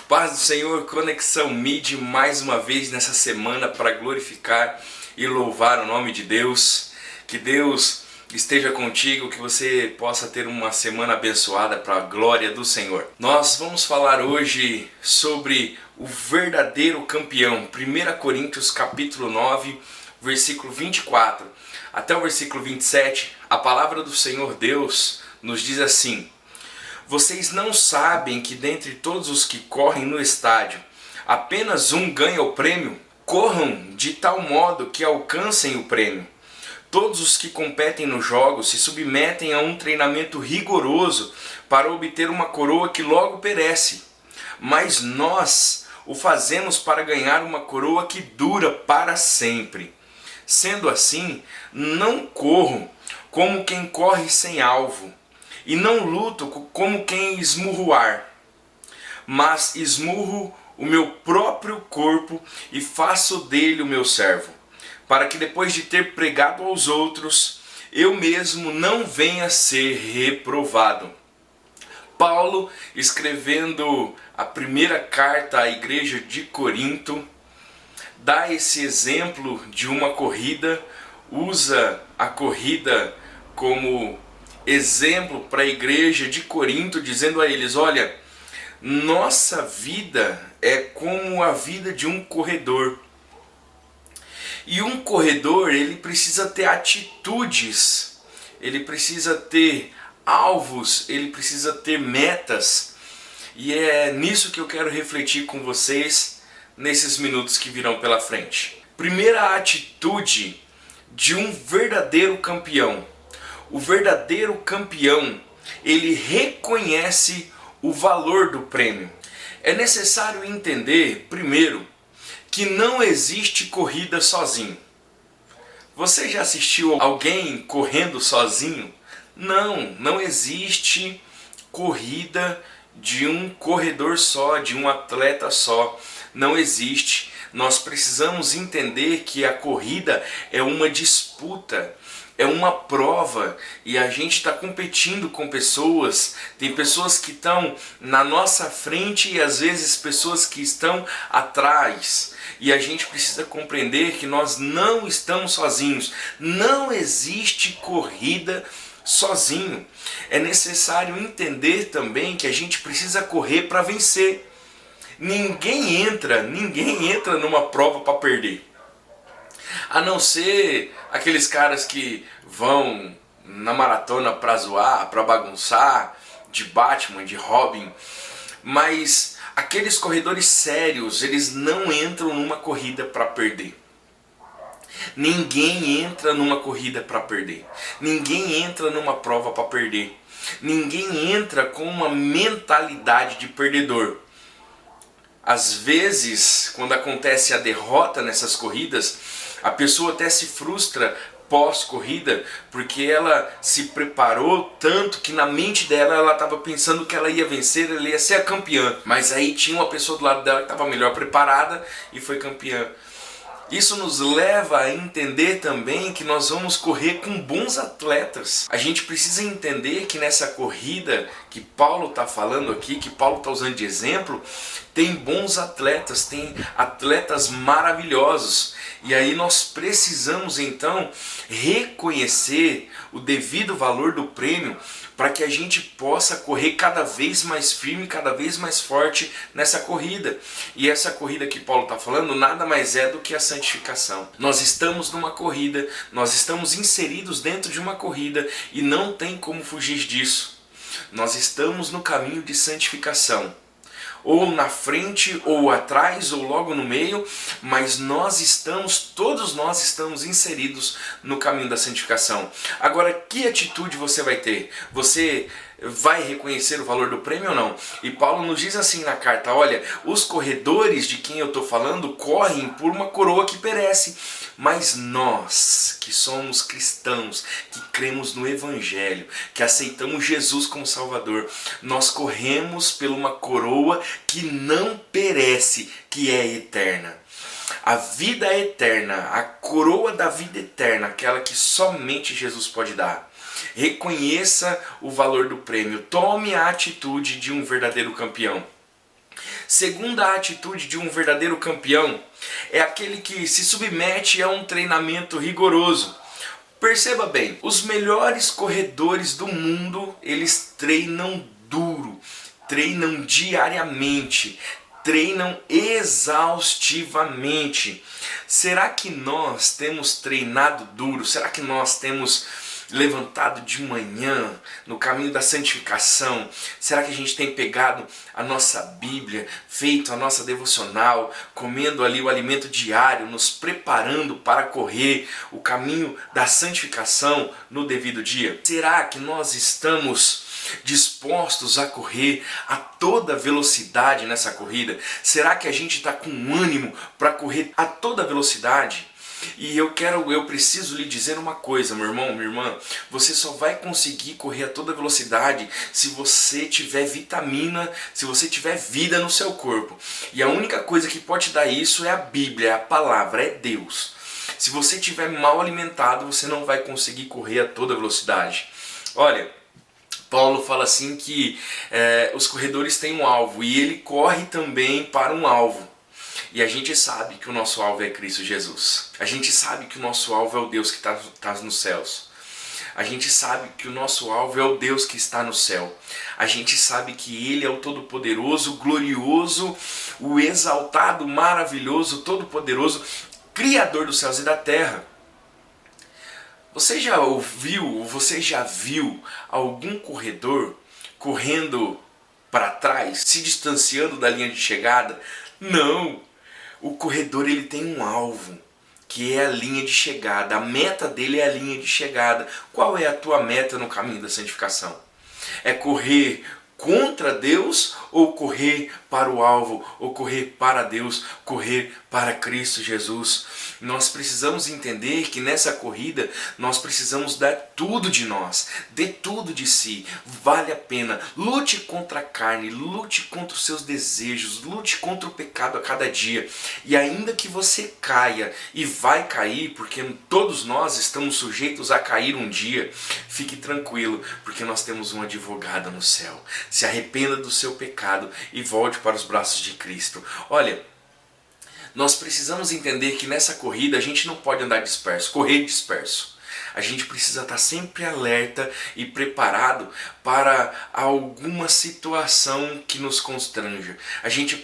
Paz do Senhor, Conexão Mid, mais uma vez nessa semana para glorificar e louvar o nome de Deus. Que Deus esteja contigo, que você possa ter uma semana abençoada para a glória do Senhor. Nós vamos falar hoje sobre o verdadeiro campeão. 1 Coríntios capítulo 9, versículo 24 até o versículo 27, a palavra do Senhor Deus nos diz assim: vocês não sabem que dentre todos os que correm no estádio, apenas um ganha o prêmio? Corram de tal modo que alcancem o prêmio. Todos os que competem nos jogos se submetem a um treinamento rigoroso para obter uma coroa que logo perece. Mas nós o fazemos para ganhar uma coroa que dura para sempre. Sendo assim, não corro como quem corre sem alvo, e não luto como quem esmurra o ar, mas esmurro o meu próprio corpo e faço dele o meu servo, para que depois de ter pregado aos outros, eu mesmo não venha a ser reprovado. Paulo, escrevendo a primeira carta à igreja de Corinto, dá esse exemplo de uma corrida, usa a corrida como exemplo para a igreja de Corinto, dizendo a eles: olha, nossa vida é como a vida de um corredor. E um corredor, ele precisa ter atitudes, ele precisa ter alvos, ele precisa ter metas. E é nisso que eu quero refletir com vocês nesses minutos que virão pela frente. Primeira atitude de um verdadeiro campeão. O verdadeiro campeão, ele reconhece o valor do prêmio. É necessário entender, primeiro, que não existe corrida sozinho. Você já assistiu alguém correndo sozinho? Não existe corrida de um corredor só, de um atleta só. Não existe. Nós precisamos entender que a corrida é uma disputa, é uma prova, e a gente está competindo com pessoas. Tem pessoas que estão na nossa frente e às vezes pessoas que estão atrás. E a gente precisa compreender que nós não estamos sozinhos. Não existe corrida sozinho. É necessário entender também que a gente precisa correr para vencer. Ninguém entra numa prova para perder. A não ser aqueles caras que vão na maratona para zoar, para bagunçar, de Batman, de Robin. Mas aqueles corredores sérios, eles não entram numa corrida para perder. Ninguém entra numa corrida para perder. Ninguém entra numa prova para perder. Ninguém entra com uma mentalidade de perdedor. Às vezes, quando acontece a derrota nessas corridas, a pessoa até se frustra pós-corrida, porque ela se preparou tanto que na mente dela ela estava pensando que ela ia vencer, ela ia ser a campeã. Mas aí tinha uma pessoa do lado dela que estava melhor preparada e foi campeã. Isso nos leva a entender também que nós vamos correr com bons atletas. A gente precisa entender que nessa corrida que Paulo está falando aqui, que Paulo está usando de exemplo, tem bons atletas, tem atletas maravilhosos. E aí nós precisamos então reconhecer o devido valor do prêmio para que a gente possa correr cada vez mais firme, cada vez mais forte nessa corrida. E essa corrida que Paulo está falando nada mais é do que a santificação. Nós estamos numa corrida, nós estamos inseridos dentro de uma corrida e não tem como fugir disso. Nós estamos no caminho de santificação. Ou na frente, ou atrás, ou logo no meio, mas todos nós estamos inseridos no caminho da santificação. Agora, que atitude você vai ter? Você vai reconhecer o valor do prêmio ou não? E Paulo nos diz assim na carta: olha, os corredores de quem eu estou falando correm por uma coroa que perece, mas nós, que somos cristãos, que cremos no Evangelho, que aceitamos Jesus como Salvador, nós corremos por uma coroa que não perece, que é eterna. A vida eterna, a coroa da vida eterna, aquela que somente Jesus pode dar. Reconheça o valor do prêmio, tome a atitude de um verdadeiro campeão. Segunda atitude de um verdadeiro campeão é aquele que se submete a um treinamento rigoroso. Perceba bem, os melhores corredores do mundo, eles treinam duro, treinam diariamente, treinam exaustivamente. Será que nós temos treinado duro? Será que nós temos levantado de manhã no caminho da santificação? Será que a gente tem pegado a nossa Bíblia, feito a nossa devocional, comendo ali o alimento diário, nos preparando para correr o caminho da santificação no devido dia? Será que nós estamos dispostos a correr a toda velocidade nessa corrida? Será que a gente está com ânimo para correr a toda velocidade? E eu preciso lhe dizer uma coisa, meu irmão, minha irmã. Você só vai conseguir correr a toda velocidade se você tiver vitamina, se você tiver vida no seu corpo. E a única coisa que pode dar isso é a Bíblia, é a palavra, é Deus. Se você estiver mal alimentado, você não vai conseguir correr a toda velocidade. Olha, Paulo fala assim que os corredores têm um alvo e ele corre também para um alvo. E a gente sabe que o nosso alvo é Cristo Jesus. A gente sabe que o nosso alvo é o Deus que está nos céus. A gente sabe que o nosso alvo é o Deus que está no céu. A gente sabe que Ele é o Todo-Poderoso, glorioso, o exaltado, maravilhoso, Todo-Poderoso, Criador dos céus e da terra. Você já ouviu, você já viu algum corredor correndo para trás, se distanciando da linha de chegada? Não! O corredor ele tem um alvo, que é a linha de chegada. A meta dele é a linha de chegada. Qual é a tua meta no caminho da santificação? É correr contra Deus ou correr para o alvo, ou correr para Deus, correr para Cristo Jesus? Nós precisamos entender que nessa corrida nós precisamos dar tudo de nós, dê tudo de si, vale a pena. Lute contra a carne, lute contra os seus desejos, lute contra o pecado a cada dia. E ainda que você caia, e vai cair, porque todos nós estamos sujeitos a cair um dia, fique tranquilo, porque nós temos um advogado no céu. Se arrependa do seu pecado e volte para os braços de Cristo. Olha, nós precisamos entender que nessa corrida a gente não pode andar disperso, correr disperso. A gente precisa estar sempre alerta e preparado para alguma situação que nos constranja. A gente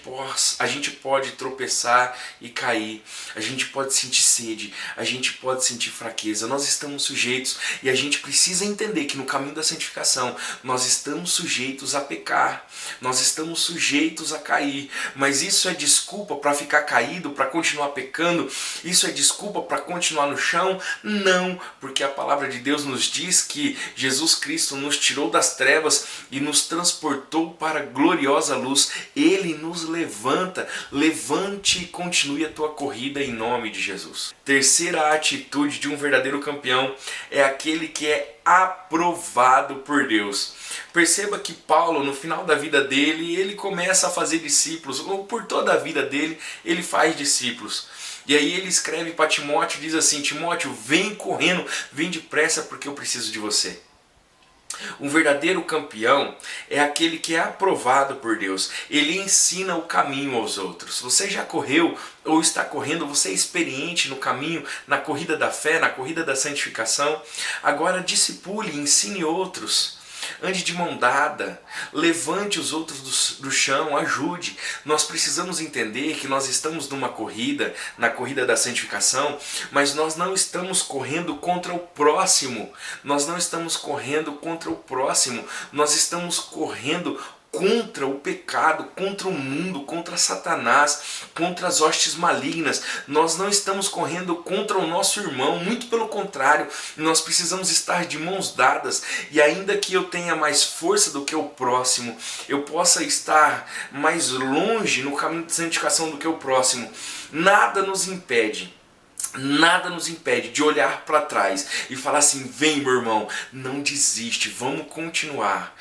pode tropeçar e cair, a gente pode sentir sede, a gente pode sentir fraqueza. Nós estamos sujeitos e a gente precisa entender que no caminho da santificação nós estamos sujeitos a pecar, nós estamos sujeitos a cair. Mas isso é desculpa para ficar caído, para continuar pecando? Isso é desculpa para continuar no chão? Não, porque a palavra de Deus nos diz que Jesus Cristo nos tirou das trevas e nos transportou para a gloriosa luz. Ele nos levanta. Levante e continue a tua corrida em nome de Jesus. Terceira atitude de um verdadeiro campeão é aquele que é aprovado por Deus. Perceba que Paulo, no final da vida dele, ele começa a fazer discípulos. Ou por toda a vida dele, ele faz discípulos. E aí ele escreve para Timóteo e diz assim: Timóteo, vem correndo, vem depressa porque eu preciso de você. Um verdadeiro campeão é aquele que é aprovado por Deus. Ele ensina o caminho aos outros. Você já correu ou está correndo, você é experiente no caminho, na corrida da fé, na corrida da santificação. Agora discipule, ensine outros. Ande de mão dada, levante os outros do chão, ajude. Nós precisamos entender que nós estamos numa corrida, na corrida da santificação, mas nós não estamos correndo contra o próximo. Nós não estamos correndo contra o próximo, nós estamos correndo contra o pecado, contra o mundo, contra Satanás, contra as hostes malignas. Nós não estamos correndo contra o nosso irmão, muito pelo contrário, nós precisamos estar de mãos dadas. E ainda que eu tenha mais força do que o próximo, eu possa estar mais longe no caminho de santificação do que o próximo, nada nos impede de olhar para trás e falar assim: vem, meu irmão, não desiste, vamos continuar.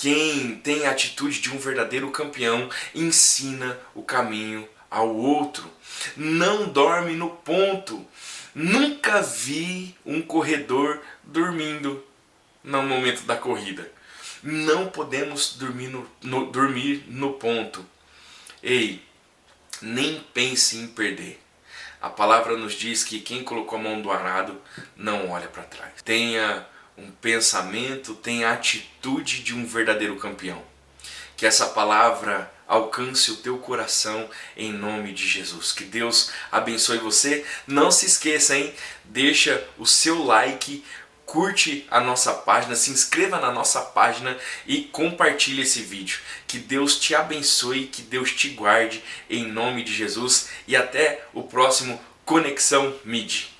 Quem tem a atitude de um verdadeiro campeão ensina o caminho ao outro. Não dorme no ponto. Nunca vi um corredor dormindo no momento da corrida. Não podemos dormir no ponto. Ei, nem pense em perder. A palavra nos diz que quem colocou a mão do arado não olha para trás. Tenha um pensamento, tenha a atitude de um verdadeiro campeão. Que essa palavra alcance o teu coração em nome de Jesus. Que Deus abençoe você. Não se esqueça, hein? Deixa o seu like, curte a nossa página, se inscreva na nossa página e compartilhe esse vídeo. Que Deus te abençoe, que Deus te guarde em nome de Jesus e até o próximo Conexão Midi.